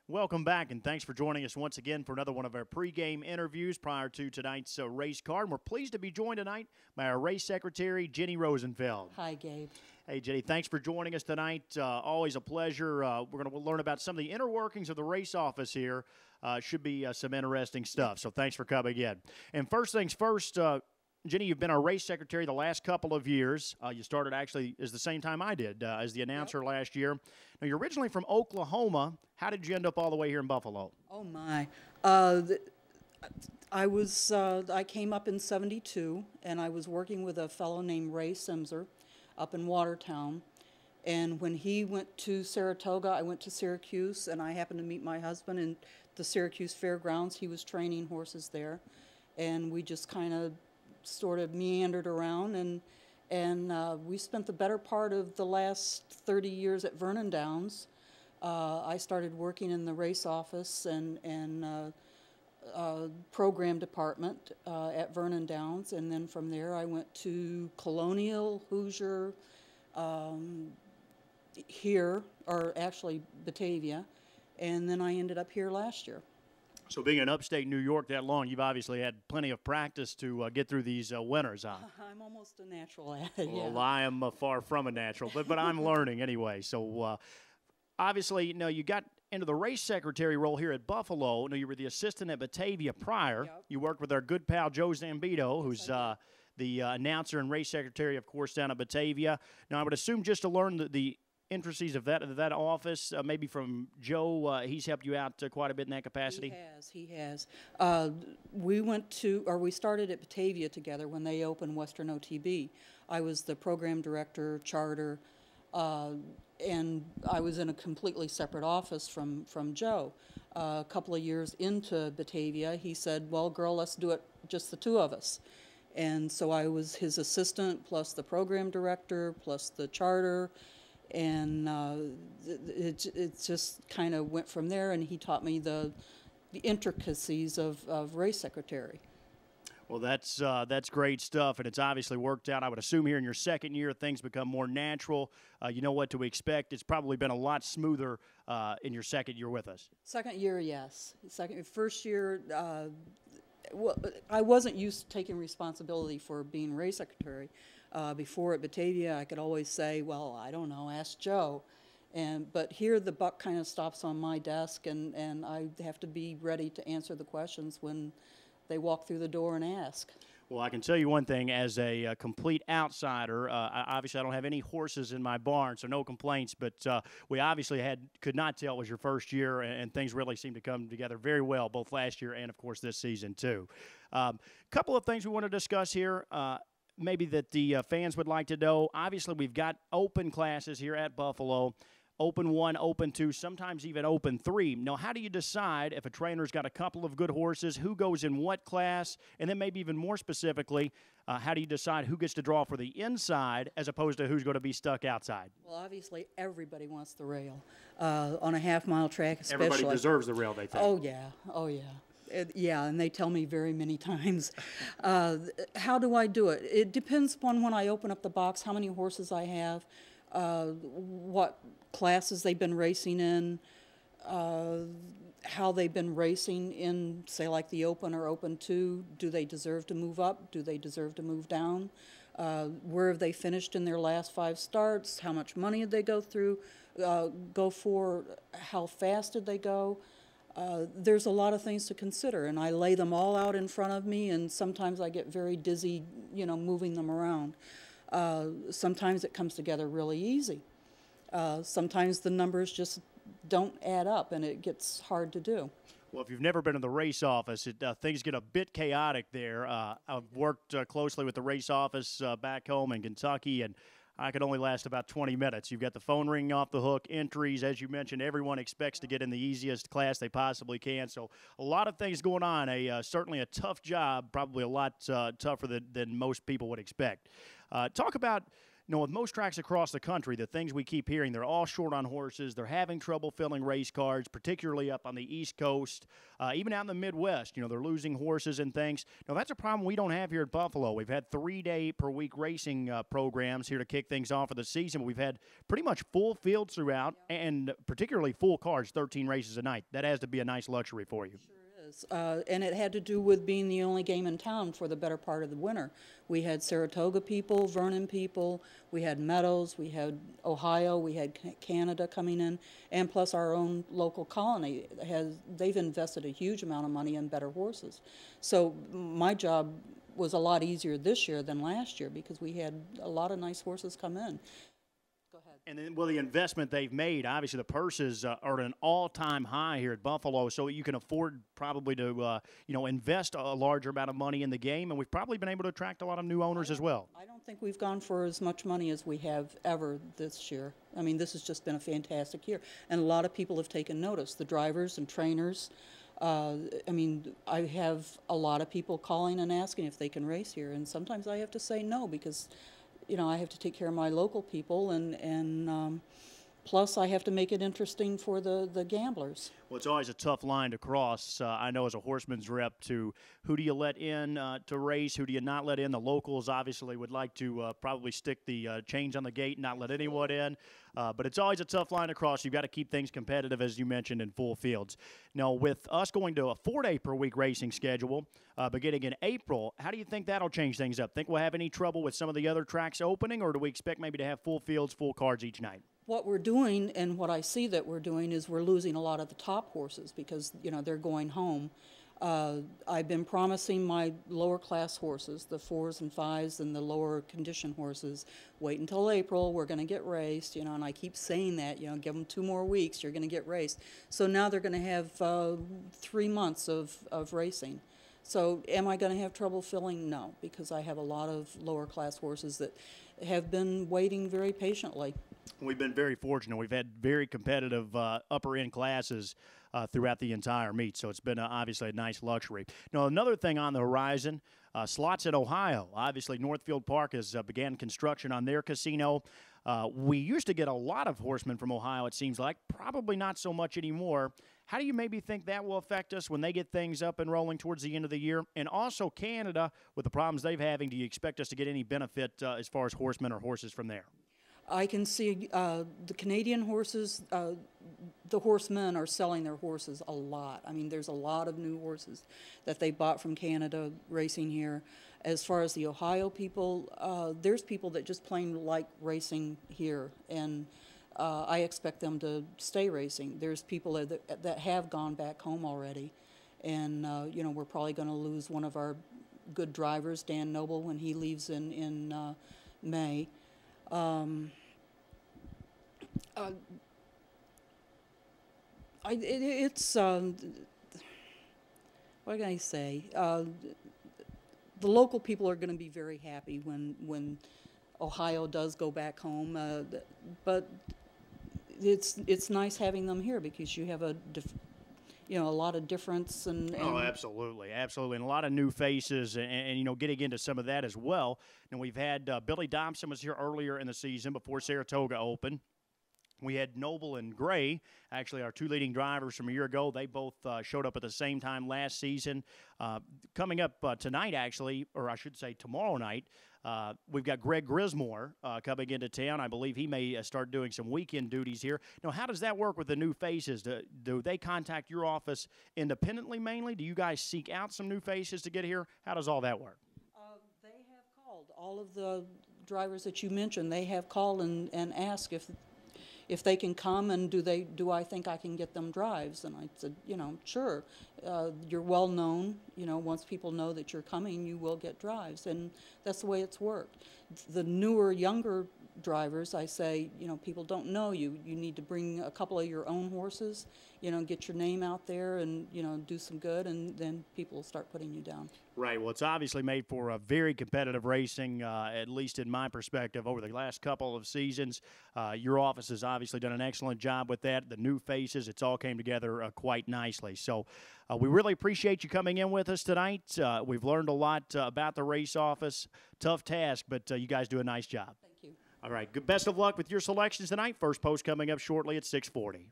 Welcome back, and thanks for joining us once again for another one of our pregame interviews prior to tonight's race card. And we're pleased to be joined tonight by our race secretary, Ginny Rosenfeld. Hi, Gabe. Hey, Ginny, thanks for joining us tonight. Always a pleasure. We're going to learn about some of the inner workings of the race office here. Should be some interesting stuff, so thanks for coming in. And first things first, Ginny, you've been our race secretary the last couple of years. You started actually as the same time I did as the announcer last year. Now, you're originally from Oklahoma. How did you end up all the way here in Buffalo? Oh, my. I came up in '72, and I was working with a fellow named Ray Simser up in Watertown. And when he went to Saratoga, I went to Syracuse, and I happened to meet my husband in the Syracuse Fairgrounds. He was training horses there, and we just kind of sort of meandered around, and we spent the better part of the last 30 years at Vernon Downs. I started working in the race office and program department at Vernon Downs, and then from there I went to Colonial, Hoosier, here, or actually Batavia, and then I ended up here last year. So being in upstate New York that long, you've obviously had plenty of practice to get through these winters, huh? I'm almost a natural at it, yeah. Well, I am far from a natural, but I'm learning anyway. So obviously, you know, you got into the race secretary role here at Buffalo. You were the assistant at Batavia prior. Yep. You worked with our good pal Joe Zambito, who's the announcer and race secretary, of course, down at Batavia. Now, I would assume just to learn the intricacies of that office, maybe from Joe, he's helped you out quite a bit in that capacity. He has. We started at Batavia together when they opened Western OTB. I was the program director, charter, and I was in a completely separate office from Joe. A couple of years into Batavia, he said, "Well, girl, let's do it just the two of us." And so I was his assistant, plus the program director, plus the charter. And it just kind of went from there, and he taught me the intricacies of race secretary. Well, that's great stuff, and it's obviously worked out. I would assume here in your second year, things become more natural. You know what to expect. It's probably been a lot smoother in your second year with us. Second year, yes. First year, well, I wasn't used to taking responsibility for being race secretary. Before at Batavia, I could always say, well, I don't know, ask Joe. But here the buck kind of stops on my desk, and I have to be ready to answer the questions when they walk through the door and ask. Well, I can tell you one thing, as a complete outsider, obviously I don't have any horses in my barn, so no complaints, but we obviously could not tell it was your first year, and things really seem to come together very well, both last year and, of course, this season, too. Couple of things we want to discuss here. Maybe that the fans would like to know. Obviously, we've got open classes here at Buffalo, Open 1, Open 2, sometimes even Open 3. Now, how do you decide if a trainer's got a couple of good horses, who goes in what class, and then maybe even more specifically, how do you decide who gets to draw for the inside as opposed to who's going to be stuck outside? Well, obviously, everybody wants the rail on a half-mile track especially. Everybody deserves the rail, they think. Oh, yeah. Oh, yeah. Yeah, and they tell me very many times. How do I do it? It depends upon when I open up the box, how many horses I have, what classes they've been racing in, how they've been racing in, say, like the Open or Open 2. Do they deserve to move up? Do they deserve to move down? Where have they finished in their last 5 starts? How much money did they go for? How fast did they go? There's a lot of things to consider, and I lay them all out in front of me, and sometimes I get very dizzy, you know, moving them around. Sometimes it comes together really easy. Sometimes the numbers just don't add up, and it gets hard to do. Well, if you've never been in the race office, things get a bit chaotic there. I've worked closely with the race office back home in Kentucky, and I could only last about 20 minutes. You've got the phone ringing off the hook, entries. As you mentioned, everyone expects to get in the easiest class they possibly can. So a lot of things going on. Certainly a tough job, probably a lot tougher than most people would expect. Talk about with most tracks across the country, the things we keep hearing, they're all short on horses. They're having trouble filling race cards, particularly up on the East Coast, even out in the Midwest. They're losing horses and things. Now, that's a problem we don't have here at Buffalo. We've had 3-day-per-week racing programs here to kick things off for the season. We've had pretty much full fields throughout, and particularly full cards, 13 races a night. That has to be a nice luxury for you. And it had to do with being the only game in town for the better part of the winter. We had Saratoga people, Vernon people, we had Meadows, we had Ohio, we had Canada coming in, and plus our own local colony. They've invested a huge amount of money in better horses. So my job was a lot easier this year than last year because we had a lot of nice horses come in. And then, well, the investment they've made, obviously the purses are at an all-time high here at Buffalo, so you can afford probably to, invest a larger amount of money in the game, and we've probably been able to attract a lot of new owners as well. I don't think we've gone for as much money as we have ever this year. I mean, this has just been a fantastic year, and a lot of people have taken notice, the drivers and trainers. I have a lot of people calling and asking if they can race here, and sometimes I have to say no because I have to take care of my local people, and plus I have to make it interesting for the gamblers. Well, it's always a tough line to cross. I know as a horseman's rep to who do you let in to race, who do you not let in. The locals obviously would like to probably stick the chains on the gate and not let anyone in. But it's always a tough line to cross. You've got to keep things competitive, as you mentioned, in full fields. Now, with us going to a 4-day-per-week racing schedule beginning in April, how do you think that'll change things up? Think we'll have any trouble with some of the other tracks opening, or do we expect maybe to have full fields, full cards each night? What we're doing, and what I see that we're doing, is we're losing a lot of the top horses because, they're going home. I've been promising my lower class horses, the 4s and 5s and the lower condition horses, wait until April, we're going to get raced, and I keep saying that, give them 2 more weeks, you're going to get raced. So now they're going to have 3 months of racing. So am I going to have trouble filling? No, because I have a lot of lower class horses that have been waiting very patiently. We've been very fortunate. We've had very competitive upper-end classes throughout the entire meet, so it's been obviously a nice luxury. Now, another thing on the horizon, slots in Ohio. Obviously, Northfield Park has began construction on their casino. We used to get a lot of horsemen from Ohio, it seems like. Probably not so much anymore. How do you maybe think that will affect us when they get things up and rolling towards the end of the year? And also Canada, with the problems they're having, do you expect us to get any benefit as far as horsemen or horses from there? I can see the Canadian horses, the horsemen are selling their horses a lot. I mean, there's a lot of new horses that they bought from Canada racing here. As far as the Ohio people, there's people that just plain like racing here, and I expect them to stay racing. There's people that have gone back home already, and we're probably going to lose one of our good drivers, Dan Noble, when he leaves in May. What can I say? The local people are going to be very happy when Ohio does go back home, but it's nice having them here because you have a lot of difference and oh, absolutely, and a lot of new faces, and getting into some of that as well. And we've had Billy Dobson was here earlier in the season before Saratoga opened. We had Noble and Gray, actually our 2 leading drivers from a year ago. They both showed up at the same time last season. Coming up tonight, actually, or I should say tomorrow night, we've got Greg Grismore coming into town. I believe he may start doing some weekend duties here. Now, how does that work with the new faces? Do they contact your office independently mainly? Do you guys seek out some new faces to get here? How does all that work? They have called. All of the drivers that you mentioned, they have called and asked if they can come, and do I think I can get them drives? And I said, sure. You're well known. Once people know that you're coming, you will get drives, and that's the way it's worked. The newer, younger drivers, I say, people don't know you. You need to bring a couple of your own horses, get your name out there and, do some good, and then people will start putting you down. Right. Well, it's obviously made for a very competitive racing, at least in my perspective, over the last couple of seasons. Your office has obviously done an excellent job with that. The new faces, it's all came together quite nicely. So we really appreciate you coming in with us tonight. We've learned a lot about the race office. Tough task, but you guys do a nice job. Thank you. All right. Good. Best of luck with your selections tonight. First post coming up shortly at 6:40.